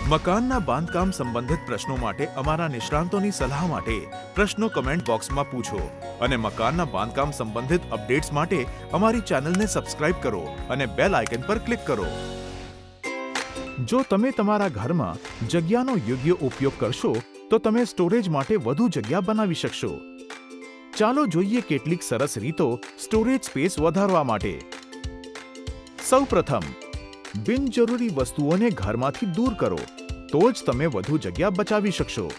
મકાનના બાંધકામ સંબંધિત પ્રશ્નો માટે અમારા નિષ્ણાંતોની સલાહ માટે પ્રશ્નો કમેન્ટ બોક્સમાં પૂછો અને મકાનના બાંધકામ સંબંધિત અપડેટ્સ માટે અમારી ચેનલને સબસ્ક્રાઇબ કરો અને બેલ આઇકન પર ક્લિક કરો. જો તમે તમારા ઘરમાં જગ્યાનો યોગ્ય ઉપયોગ કરશો તો તમે સ્ટોરેજ માટે વધુ જગ્યા બનાવી શકશો. ચાલો જોઈએ કેટલીક સરસ રીતો સ્ટોરેજ સ્પેસ વધારવા માટે. સૌપ્રથમ, બિનજરૂરી વસ્તુઓને ઘરમાંથી દૂર કરો તો જ તમે વધુ જગ્યા બચાવી શકશો.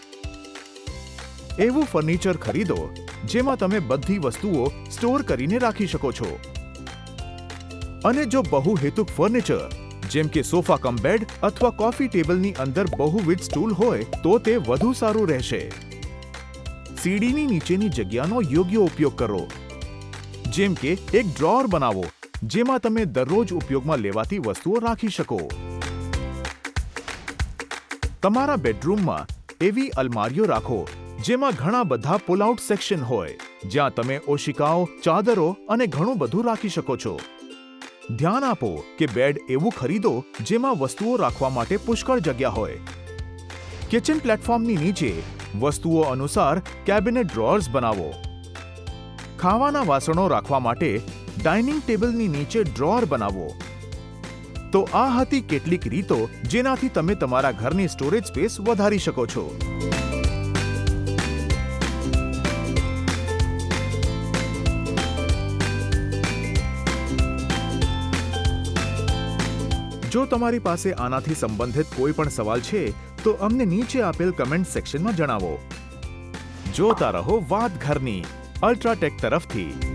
એવું ફર્નિચર ખરીદો જેમાં તમે બધી વસ્તુઓ સ્ટોર કરીને રાખી શકો છો. અને જો બહુહેતુક ફર્નિચર જેમ કે સોફા કમ બેડ અથવા કોફી ટેબલની અંદર બહુવિધ સ્ટૂલ હોય તો તે વધુ સારું રહેશે. સીડીની નીચેની જગ્યાનો યોગ્ય ઉપયોગ કરો. જેમ કે એક ડ્રોઅર બનાવો જેમાં તમે દરરોજ ઉપયોગમાં લેવાતી વસ્તુઓ રાખી શકો. તમારા બેડરૂમમાં એવી અલમારીઓ રાખો જેમાં ઘણા બધા પુલ-આઉટ સેક્શન હોય, જ્યાં તમે ઓશિકાઓ, ચાદરો અને ઘણું બધું રાખી શકો છો. ધ્યાન આપો કે બેડ એવું ખરીદો જેમાં વસ્તુઓ રાખવા માટે પુષ્કળ જગ્યા હોય. કિચન પ્લેટફોર્મની નીચે વસ્તુઓ અનુસાર કેબિનેટ ડ્રોઅર્સ બનાવો. ખાવાના વાસણો રાખવા માટે ડાઇનિંગ ટેબલની નીચે ડ્રોઅર બનાવો. તો આ હતી કેટલીક રીતો જેનાથી તમે તમારા ઘરની સ્ટોરેજ સ્પેસ વધારી શકો છો. જો તમારી પાસે આનાથી સંબંધિત કોઈ પણ સવાલ છે તો અમને નીચે આપેલ કમેન્ટ સેક્શનમાં જણાવો. જોતા રહો વાત ઘરની અલ્ટ્રાટેક તરફથી.